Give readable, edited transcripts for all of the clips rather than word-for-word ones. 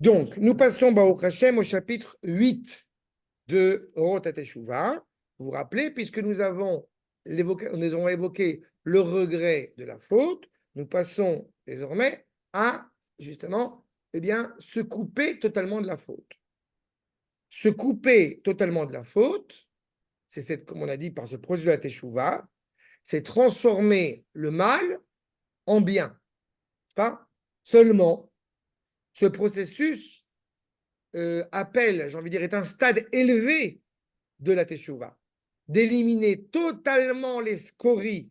Donc, nous passons, Baruch Hashem, au chapitre 8 de Orot HaTeshuvah. Vous vous rappelez, puisque nous avons évoqué le regret de la faute, nous passons désormais à, justement, se couper totalement de la faute. Se couper totalement de la faute, c'est, comme on a dit, par ce processus de la Teshuvah, c'est transformer le mal en bien. Pas seulement, ce processus appelle, j'ai envie de dire, est un stade élevé de la Teshuvah, d'éliminer totalement les scories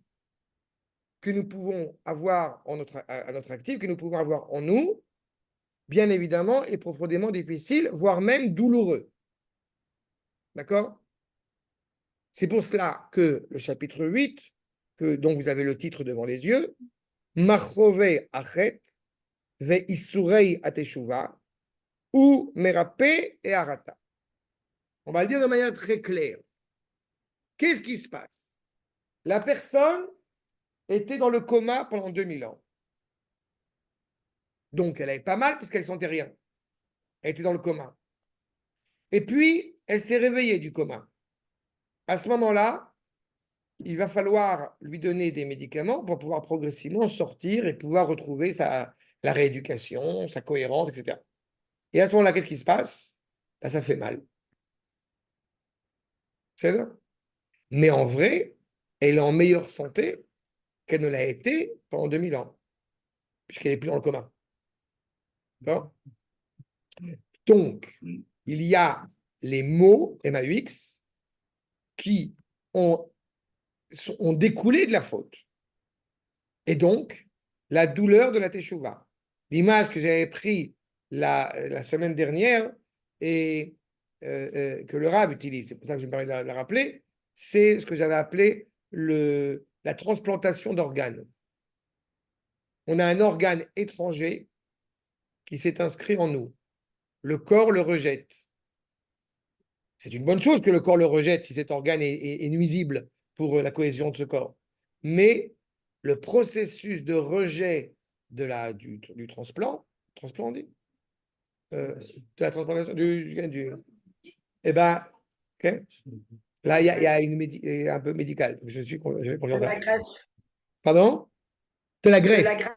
que nous pouvons avoir à notre actif, que nous pouvons avoir en nous, bien évidemment, est profondément difficile, voire même douloureux. D'accord? C'est pour cela que le chapitre 8, dont vous avez le titre devant les yeux, Machrovei Achet, Ve Isurei Ateshuvah, ou Merapé et Arata. On va le dire de manière très claire. Qu'est-ce qui se passe? La personne était dans le coma pendant 2000 ans. Donc, elle avait pas mal puisqu'elle ne sentait rien. Elle était dans le coma. Et puis, elle s'est réveillée du coma. À ce moment-là, il va falloir lui donner des médicaments pour pouvoir progressivement sortir et pouvoir retrouver la rééducation, sa cohérence, etc. Et à ce moment-là, qu'est-ce qui se passe? Là, ça fait mal. C'est ça? Mais en vrai, elle est en meilleure santé qu'elle ne l'a été pendant 2000 ans, puisqu'elle n'est plus dans le coma. D'accord? Donc, il y a les mots MAUX qui ont découlé de la faute. Et donc, la douleur de la teshuva. L'image que j'avais prise la semaine dernière et que le Rav utilise, c'est pour ça que je me permets de la rappeler, c'est ce que j'avais appelé la transplantation d'organes. On a un organe étranger qui s'est inscrit en nous. Le corps le rejette. C'est une bonne chose que le corps le rejette si cet organe est nuisible pour la cohésion de ce corps. Mais le processus de rejet du transplant on dit de la transplantation, eh ben, okay. Là, il y a un peu médical. Je vais confiance De la greffe. Pardon? De la De greffe. la greffe.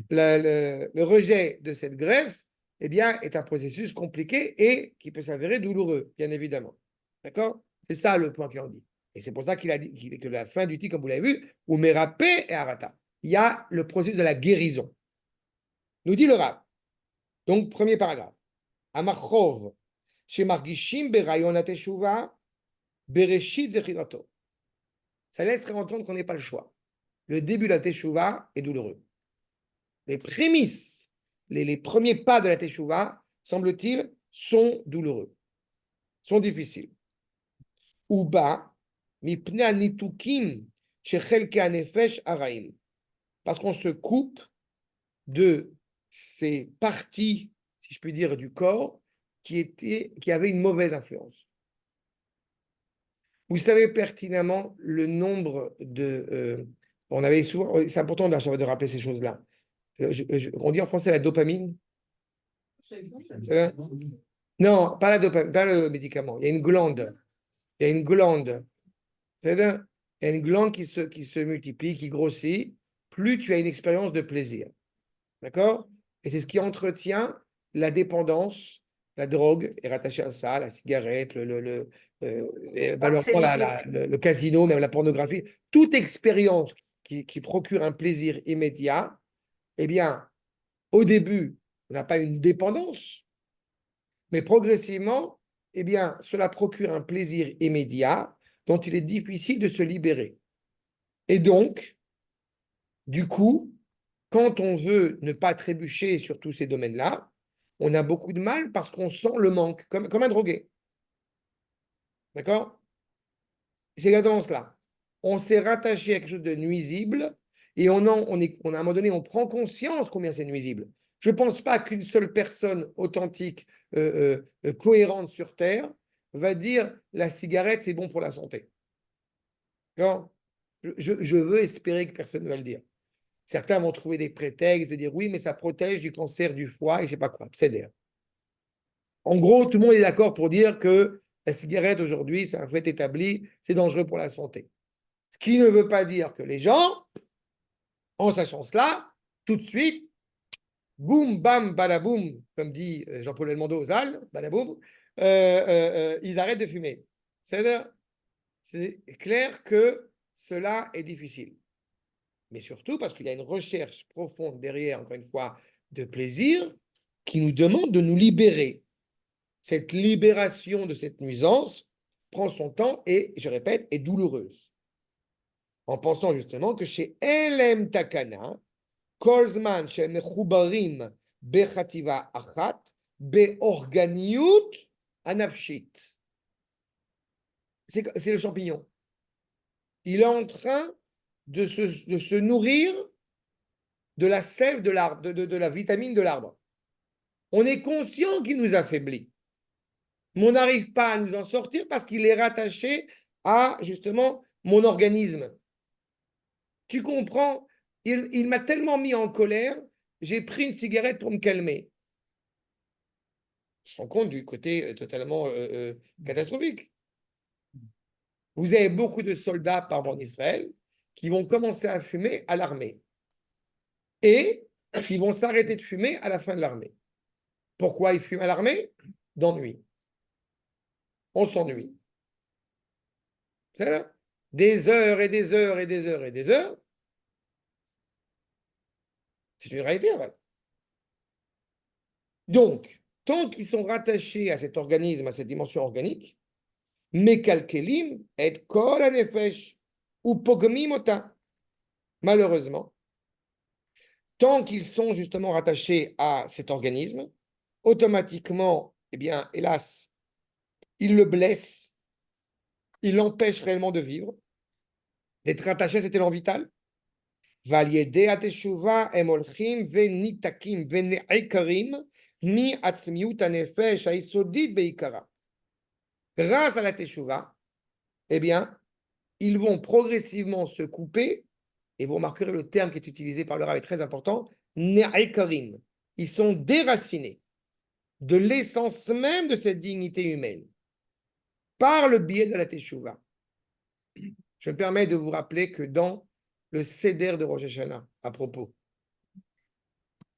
Le rejet de cette greffe, eh bien, est un processus compliqué et qui peut s'avérer douloureux, bien évidemment. D'accord? C'est ça le point qu'il en dit. Et c'est pour ça qu'il a dit que la fin du titre, comme vous l'avez vu, ou Merapé et Arata. Il y a le processus de la guérison. Nous dit le Rav. Donc, premier paragraphe. Amachov, chez Margishim Berayon Ateshuva, Bereshit Zechirato. Ça laisserait entendre qu'on n'ait pas le choix. Le début de la Teshuvah est douloureux. Les prémices, les premiers pas de la Teshuvah, semble-t-il, sont douloureux, sont difficiles. Uba, mipne anitukim, shechelke anefesh araim. Parce qu'on se coupe de ces parties, si je puis dire, du corps qui avaient une mauvaise influence. Vous savez pertinemment le nombre de... on avait souvent... C'est important de rappeler ces choses-là. On dit en français la dopamine. Non, pas la dopamine, pas le médicament. Il y a une glande. Il y a une glande. C'est-à-dire, il y a une glande qui se multiplie, qui grossit. Plus tu as une expérience de plaisir. D'accord? Et c'est ce qui entretient la dépendance. La drogue est rattachée à ça, la cigarette, malheureusement, le casino, même la pornographie. Toute expérience qui procure un plaisir immédiat, eh bien, au début, on n'a pas une dépendance, mais progressivement, eh bien, cela procure un plaisir immédiat dont il est difficile de se libérer. Et donc, du coup, quand on veut ne pas trébucher sur tous ces domaines-là, on a beaucoup de mal parce qu'on sent le manque, comme un drogué. D'accord? C'est exactement cela. On s'est rattaché à quelque chose de nuisible et à un moment donné, on prend conscience combien c'est nuisible. Je ne pense pas qu'une seule personne authentique, cohérente sur Terre, va dire la cigarette, c'est bon pour la santé. Non? Je veux espérer que personne ne va le dire. Certains vont trouver des prétextes de dire oui, mais ça protège du cancer du foie et je ne sais pas quoi. C'est d'ailleurs. En gros, tout le monde est d'accord pour dire que la cigarette aujourd'hui, c'est un fait établi, c'est dangereux pour la santé. Ce qui ne veut pas dire que les gens, en sachant cela, tout de suite, boum, bam, badaboum, comme dit Jean-Paul Belmondo aux Halles, badaboum, ils arrêtent de fumer. C'est-à-dire, c'est clair que cela est difficile. Mais surtout parce qu'il y a une recherche profonde derrière, encore une fois, de plaisir qui nous demande de nous libérer. Cette libération de cette nuisance prend son temps et, je répète, est douloureuse. En pensant justement que chez Elem Takana, Kolzman chez Mechubarim Bechativa Achat, Beorganiut Anafshit. C'est le champignon. Il est en train de se nourrir de la sève de l'arbre, de la vitamine de l'arbre. On est conscient qu'il nous affaiblit. Mais on n'arrive pas à nous en sortir parce qu'il est rattaché à, justement, mon organisme. Tu comprends? Il m'a tellement mis en colère, j'ai pris une cigarette pour me calmer. On se rend compte du côté totalement catastrophique. Vous avez beaucoup de soldats, par exemple en Israël, qui vont commencer à fumer à l'armée. Et qui vont s'arrêter de fumer à la fin de l'armée. Pourquoi ils fument à l'armée? D'ennui. On s'ennuie. Des heures et des heures et des heures et des heures. C'est une réalité. Voilà. Donc, tant qu'ils sont rattachés à cet organisme, à cette dimension organique, Mekalkelim et Kol Hanefesh ou Pogmimota. Malheureusement, tant qu'ils sont justement rattachés à cet organisme, automatiquement, eh bien, hélas, ils le blessent, ils l'empêchent réellement de vivre, d'être rattaché à cet élan vital. Grâce à la teshuva, eh bien, ils vont progressivement se couper, et vous remarquerez le terme qui est utilisé par le Rav est très important, ne'ekarim. Ils sont déracinés de l'essence même de cette dignité humaine par le biais de la teshuva. Je me permets de vous rappeler que dans le Seder de Rosh Hashanah, à propos,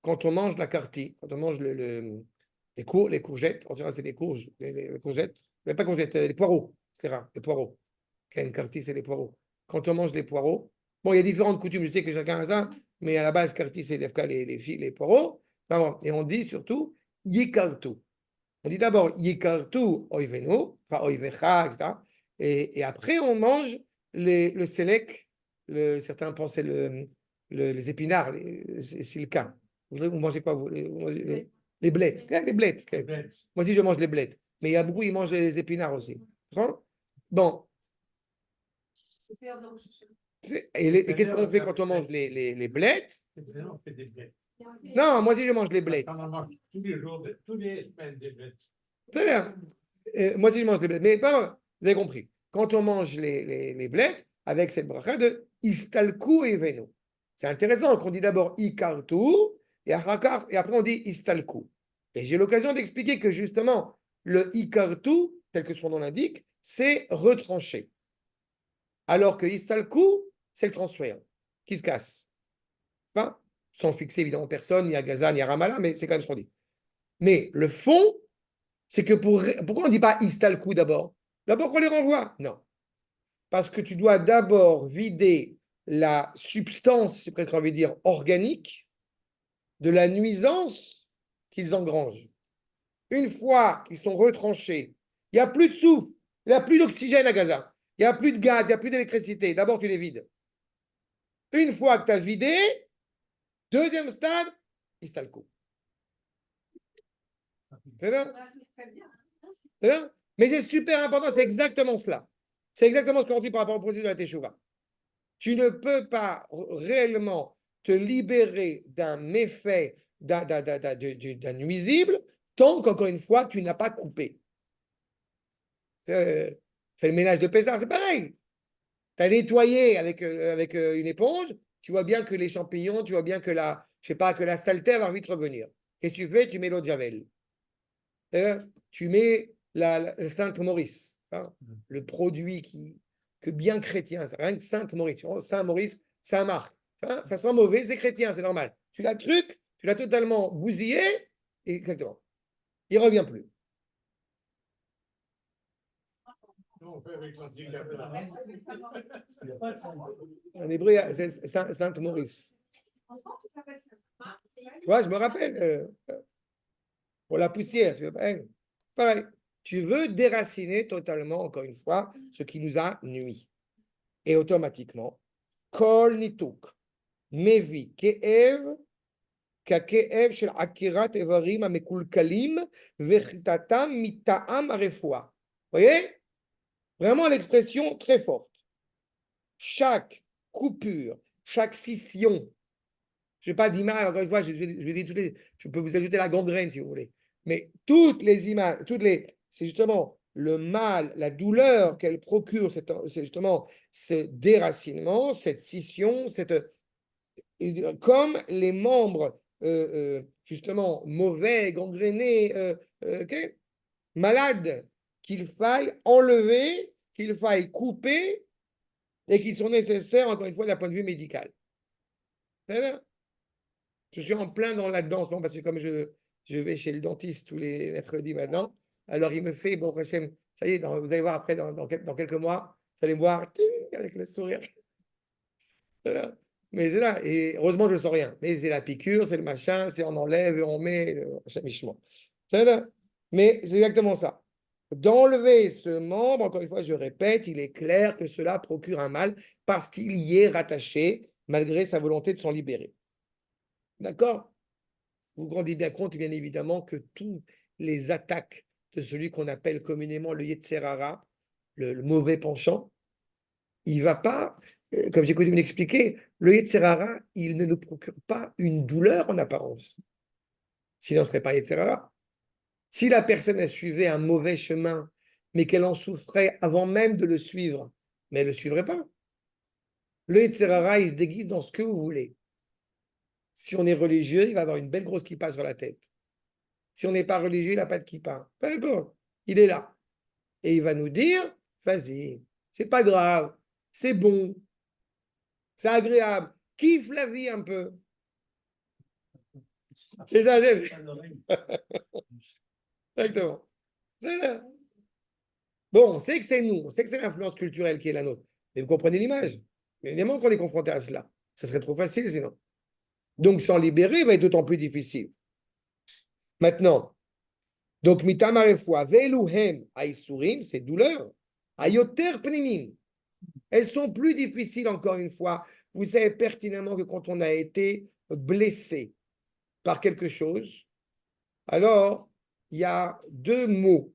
quand on mange la karti, quand on mange les courgettes, en général c'est les courgettes, mais pas courgettes, les poireaux, c'est rare, les poireaux. Une karti, c'est les poireaux. Quand on mange les poireaux, bon, il y a différentes coutumes, je sais que chacun a ça, mais à la base, karti, c'est les poireaux. Et on dit surtout yikartu. On dit d'abord yikartu oivenu, enfin oivecha, etc. Et après, on mange le selek, certains pensaient les épinards, c'est le cas. Vous mangez quoi, vous les blettes. Les blettes. Moi aussi, je mange les blettes. Mais il y a beaucoup, ils mangent les épinards aussi. Bon. Et qu'est-ce qu'on fait quand on mange les blettes? Non, moi aussi, je mange les blettes. Tous les jours, tous les semaines des blettes. Très bien. Moi aussi, je mange les blettes. Mais pas, vous avez compris. Quand on mange les blettes, avec cette bracha de istalku et veno. C'est intéressant qu'on dit d'abord ikartu et après on dit istalku. Et j'ai l'occasion d'expliquer que justement, le ikartu, tel que son nom l'indique, c'est retrancher. Alors que istalku, c'est le transfert qui se casse. Pas sans fixer évidemment personne, ni à Gaza, ni à Ramallah, mais c'est quand même ce qu'on dit. Mais le fond, c'est que pourquoi on ne dit pas istalku d'abord? D'abord qu'on les renvoie? Non. Parce que tu dois d'abord vider la substance, j'ai presque envie de dire, organique de la nuisance qu'ils engrangent. Une fois qu'ils sont retranchés, il n'y a plus de souffle, il n'y a plus d'oxygène à Gaza, il n'y a plus de gaz, il n'y a plus d'électricité. D'abord, tu les vides. Une fois que tu as vidé, deuxième stade, istalko. C'est là? Mais c'est super important, c'est exactement cela. C'est exactement ce qu'on dit par rapport au processus de la Teshuvah. Tu ne peux pas réellement te libérer d'un méfait, d'un nuisible, tant qu'encore une fois, tu n'as pas coupé. Fais le ménage de Pessah, c'est pareil. Tu as nettoyé avec une éponge, tu vois bien que les champignons, tu vois bien que je sais pas, que la saleté va vite revenir. Qu'est-ce que tu fais? Tu mets l'eau de Javel. Tu mets la Sainte Maurice, hein, le produit que bien chrétien, c'est rien que Sainte Maurice. Saint Maurice, Saint-Marc. Hein, ça sent mauvais, c'est chrétien, c'est normal. Tu l'as tu l'as totalement bousillé, et exactement. Il ne revient plus. En hébreu, c'est Sainte Maurice. Ouais, je me rappelle. Pour la poussière, tu veux pas, hein, pareil. Tu veux déraciner totalement, encore une fois, ce qui nous a nuit. Et automatiquement, kol nituk, mevi, ke'ev, ככאב של עקירת איברים המקולקלים וחיטתם מטעם הרפואה. Voyez? Vraiment l'expression très forte. Chaque coupure, chaque scission, je n'ai pas d'image, encore une fois, je peux vous ajouter la gangrène si vous voulez, mais toutes les images, c'est justement le mal, la douleur qu'elle procure, c'est justement ce déracinement, cette scission, comme les membres justement mauvais, gangrénés, malades, qu'il faille enlever, qu'il faille couper et qui sont nécessaires, encore une fois, d'un point de vue médical. Je suis en plein dans là-dedans, parce que comme je vais chez le dentiste tous les mercredis maintenant, alors il me fait, bon, Hachem, ça y est, vous allez voir après, dans quelques mois, vous allez me voir ting, avec le sourire. Voilà. Mais c'est là, et heureusement, je ne sens rien. Mais c'est la piqûre, c'est le machin, c'est on enlève et on met le chamichement. C'est là. Mais c'est exactement ça. D'enlever ce membre, encore une fois, je répète, il est clair que cela procure un mal parce qu'il y est rattaché, malgré sa volonté de s'en libérer. D'accord? Vous vous rendez bien compte, bien évidemment, que toutes les attaques de celui qu'on appelle communément le Yetzer Hara, le mauvais penchant, il ne va pas, comme j'ai connu l'expliquer, le Yetzer Hara, il ne nous procure pas une douleur en apparence. Sinon, ce ne serait pas Yetzer Hara. Si la personne a suivi un mauvais chemin, mais qu'elle en souffrait avant même de le suivre, mais elle ne le suivrait pas. Le Yetzer Hara, il se déguise dans ce que vous voulez. Si on est religieux, il va avoir une belle grosse kippa sur la tête. Si on n'est pas religieux, il n'a pas de kippa. Peu importe, il est là. Et il va nous dire, vas-y, c'est pas grave, c'est bon, c'est agréable, kiffe la vie un peu. C'est ça, exactement. Bon, on sait que c'est nous, on sait que c'est l'influence culturelle qui est la nôtre. Mais vous comprenez l'image. Évidemment qu'on est confronté à cela. Ça serait trop facile sinon. Donc, s'en libérer va être d'autant plus difficile. Maintenant, donc, mitamarefua, veluhem, aïsurim, c'est douleur. Ayoter pnimim. Elles sont plus difficiles, encore une fois. Vous savez pertinemment que quand on a été blessé par quelque chose, alors il y a deux mots,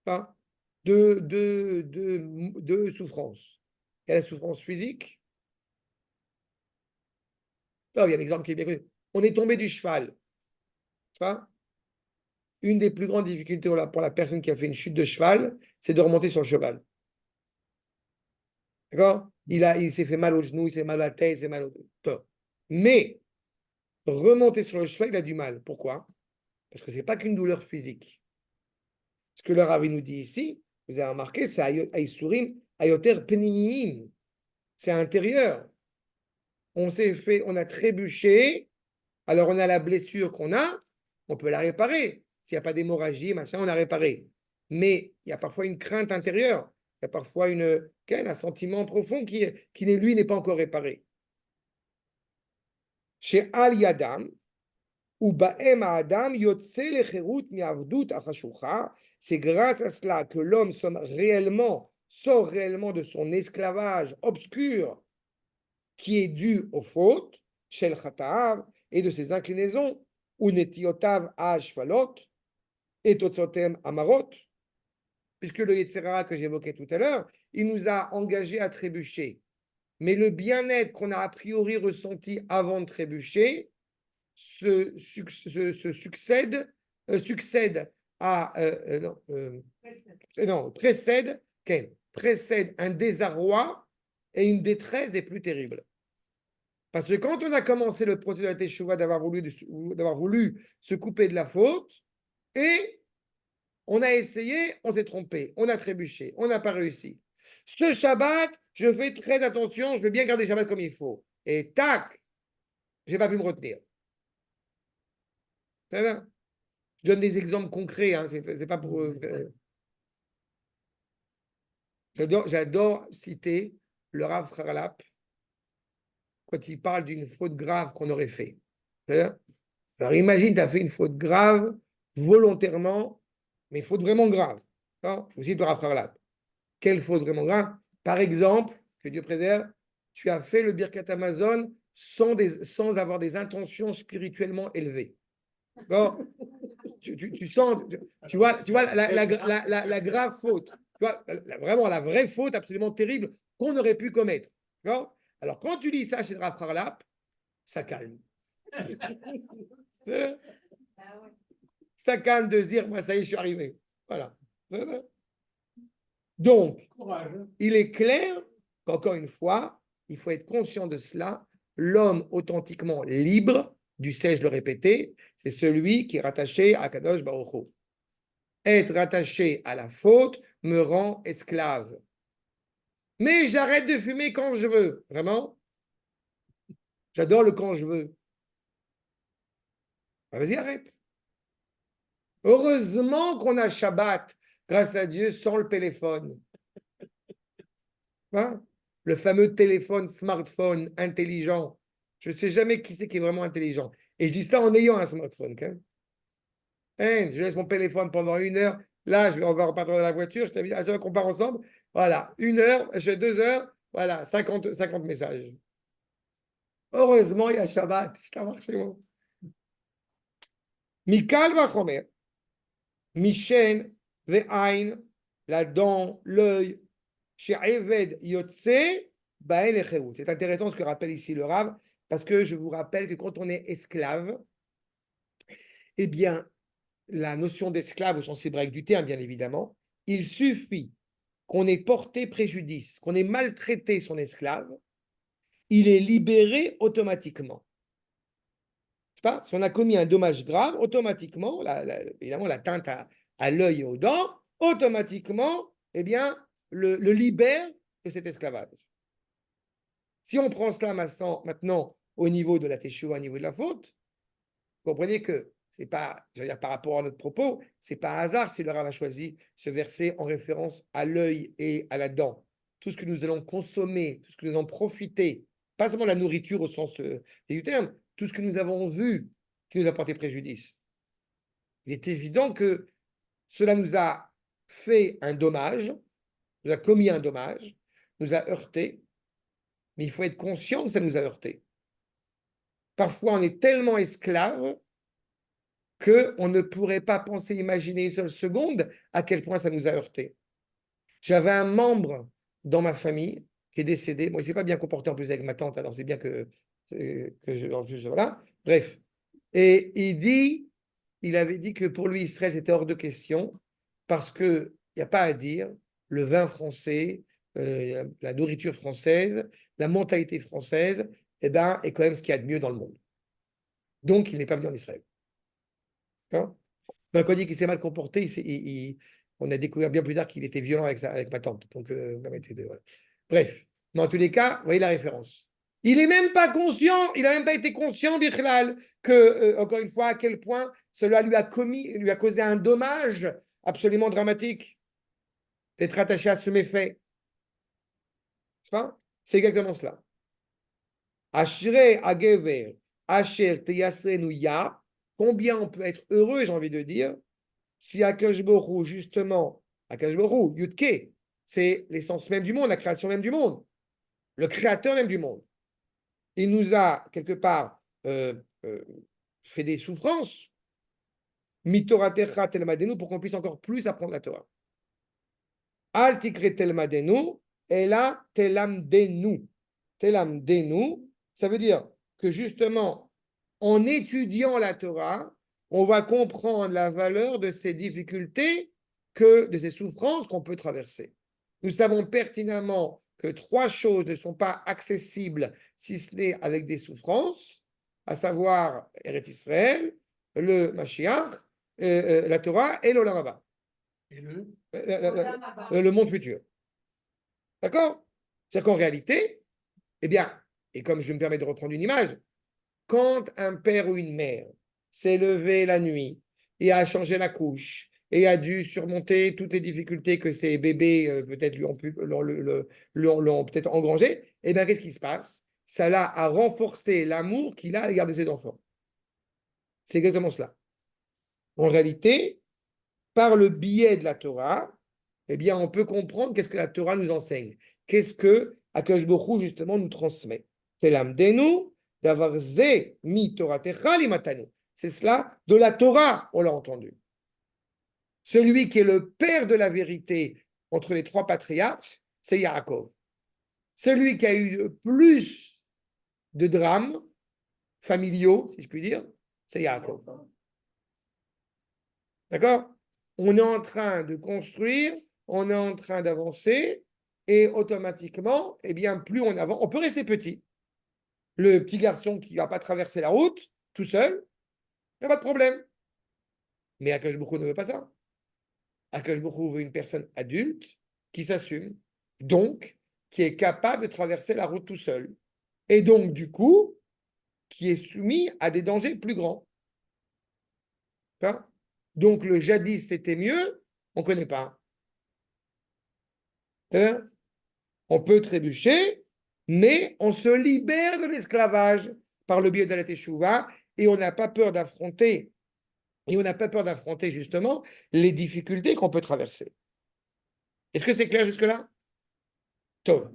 hein, deux souffrances. Il y a la souffrance physique. Alors, il y a l'exemple qui est bien connu. On est tombé du cheval. Hein. Une des plus grandes difficultés pour la personne qui a fait une chute de cheval, c'est de remonter sur le cheval. D'accord? Il s'est fait mal au genou, il s'est mal à la tête, il s'est mal au dos. Mais remonter sur le cheval, il a du mal. Pourquoi? Parce que ce n'est pas qu'une douleur physique. Ce que le Ravi nous dit ici, vous avez remarqué, c'est Aïsurim, Ayoter Penimiim. C'est intérieur. On a trébuché, alors on a la blessure qu'on a, on peut la réparer. S'il n'y a pas d'hémorragie, machin, on la réparé. Mais il y a parfois une crainte intérieure. Il y a parfois un sentiment profond qui lui, n'est pas encore réparé. Chez Al Yadam, ou Ba'em Adam, Yotse Lecherut Miavdut Achashucha, c'est grâce à cela que l'homme sort réellement de son esclavage obscur qui est dû aux fautes, Shel Chatav, et de ses inclinaisons, ou Netiotav Ashfalot, et Totsotem Amarot, puisque le Yetzirah que j'évoquais tout à l'heure, il nous a engagés à trébucher. Mais le bien-être qu'on a a priori ressenti avant de trébucher succède à précède un désarroi et une détresse des plus terribles. Parce que quand on a commencé le processus de la Teshuvah d'avoir voulu se couper de la faute, et on a essayé, on s'est trompé, on a trébuché, on n'a pas réussi. Ce Shabbat, je fais très attention, je vais bien garder le Shabbat comme il faut. Et tac, je n'ai pas pu me retenir. Ça va. Je donne des exemples concrets, hein, c'est pas pour. J'adore citer le Rav Harlap quand il parle d'une faute grave qu'on aurait fait. Alors imagine, tu as fait une faute grave volontairement, mais une faute vraiment grave. Je cite le Rav Harlap. Quelle faute vraiment grave? Par exemple, que Dieu préserve, tu as fait le Birkat Amazon sans avoir des intentions spirituellement élevées. Tu sens, tu vois la grave faute. Tu vois, vraiment la vraie faute absolument terrible qu'on aurait pu commettre. Alors, quand tu lis ça chez le Rav Harlap, ça calme. Ça calme de se dire, moi, ça y est, je suis arrivé. Voilà. Donc, il est clair qu'encore une fois, il faut être conscient de cela. L'homme authentiquement libre, du sais-je le répéter, c'est celui qui est rattaché à Kadosh Baruch Hu. Être rattaché à la faute me rend esclave. Mais j'arrête de fumer quand je veux. Vraiment? J'adore le quand je veux. Vas-y, arrête. Heureusement qu'on a Shabbat, grâce à Dieu, sans le téléphone. Hein? Le fameux téléphone, smartphone intelligent. Je ne sais jamais qui c'est qui est vraiment intelligent. Et je dis ça en ayant un smartphone. Hein, je laisse mon téléphone pendant 1 heure. Là, on va repartir dans la voiture. Je t'invite à ce qu'on part ensemble. Voilà, 1 heure, j'ai 2 heures. Voilà, 50 messages. Heureusement, il y a Shabbat. Je t'en marche moi. Mikal Vachomer. Mishen, Ve'ain, la dent, l'œil. Chez Eved Yotse, Bael Echeu. C'est intéressant ce que rappelle ici le Rav, parce que je vous rappelle que quand on est esclave, eh bien, la notion d'esclave au sens hébraïque du terme, bien évidemment, il suffit qu'on ait porté préjudice, qu'on ait maltraité son esclave, il est libéré automatiquement. Pas si on a commis un dommage grave, automatiquement, évidemment, l'atteinte à l'œil et aux dents, automatiquement, eh bien, le libère de cet esclavage. Si on prend cela maintenant au niveau de la teshuva, au niveau de la faute, vous comprenez que c'est pas, je veux dire, par rapport à notre propos, c'est pas un hasard si le Rav a choisi ce verset en référence à l'œil et à la dent. Tout ce que nous allons consommer, tout ce que nous allons profiter, pas seulement la nourriture au sens du terme, tout ce que nous avons vu qui nous a porté préjudice. Il est évident que cela nous a fait un dommage, nous a commis un dommage, nous a heurté, mais il faut être conscient que ça nous a heurté. Parfois, on est tellement esclave qu'on ne pourrait pas penser, imaginer une seule seconde à quel point ça nous a heurté. J'avais un membre dans ma famille qui est décédé. Moi, il ne s'est pas bien comporté en plus avec ma tante, alors c'est bien que voilà. Bref. Et il avait dit que pour lui, Israël, c'était hors de question parce qu'il n'y a pas à dire, le vin français, la nourriture française, la mentalité française, eh ben, est quand même ce qu'il y a de mieux dans le monde. Donc, il n'est pas venu en Israël. Quand on dit qu'il s'est mal comporté, on a découvert bien plus tard qu'il était violent avec ma tante. Donc, voilà. Bref, dans tous les cas, vous voyez la référence. Il n'est même pas conscient, il n'a même pas été conscient, Bichlal, que, encore une fois, à quel point cela lui a causé un dommage absolument dramatique d'être attaché à ce méfait. C'est exactement cela. Ashrei agever, asher teyasrenu ya. Combien on peut être heureux, j'ai envie de dire, si Akash Borou, justement, Akash Borou, Yudke, c'est l'essence même du monde, la création même du monde, le créateur même du monde. Il nous a, quelque part, fait des souffrances, Mitoratecha telmadenu, pour qu'on puisse encore plus apprendre la Torah. Al tikre telmadenu, et là, telamdenu. Telamdenu, ça veut dire que justement, en étudiant la Torah, on va comprendre la valeur de ces difficultés, de ces souffrances qu'on peut traverser. Nous savons pertinemment que 3 choses ne sont pas accessibles si ce n'est avec des souffrances, à savoir Eretz Israël, le Mashiach, la Torah et l'Olam Haba. Et le Le monde futur. D'accord? C'est qu'en réalité, eh bien, et comme je me permets de reprendre une image, quand un père ou une mère s'est levé la nuit et a changé la couche et a dû surmonter toutes les difficultés que ses bébés peut-être lui ont, l'ont peut-être engrangé, eh bien, qu'est-ce qui se passe? Ça a renforcé l'amour qu'il a à l'égard de ses enfants. C'est exactement cela. En réalité, par le biais de la Torah, eh bien, on peut comprendre qu'est-ce que la Torah nous enseigne. Qu'est-ce que Akash Borou, justement, nous transmet. C'est l'amdenu d'avoir zé mi Toratecha limatanu. C'est cela de la Torah, on l'a entendu. Celui qui est le père de la vérité entre les 3 patriarches, c'est Yaakov. Celui qui a eu le plus de drames familiaux, si je puis dire, c'est Yaakov. D'accord? On est en train de construire, on est en train d'avancer, et automatiquement, eh bien, plus on avance, on peut rester petit. Le petit garçon qui ne va pas traverser la route tout seul, il n'y a pas de problème. Mais Akash Bokhu ne veut pas ça. Akash Bokhu veut une personne adulte qui s'assume, donc qui est capable de traverser la route tout seul. Et donc, du coup, qui est soumis à des dangers plus grands. Donc, le jadis, c'était mieux, on ne connaît pas. On peut trébucher, mais on se libère de l'esclavage par le biais de la Teshuvah et on n'a pas peur d'affronter, justement les difficultés qu'on peut traverser. Est-ce que c'est clair jusque-là? Tov.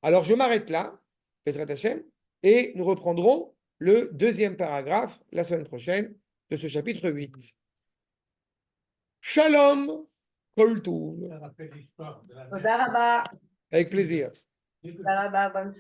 Alors je m'arrête là, Bezrat Hashem, et nous reprendrons le 2e paragraphe la semaine prochaine de ce chapitre 8. Shalom, Kol Tov. ça rappelle l'histoire de la תודה רבה. Avec plaisir. mère. תודה רבה, bonne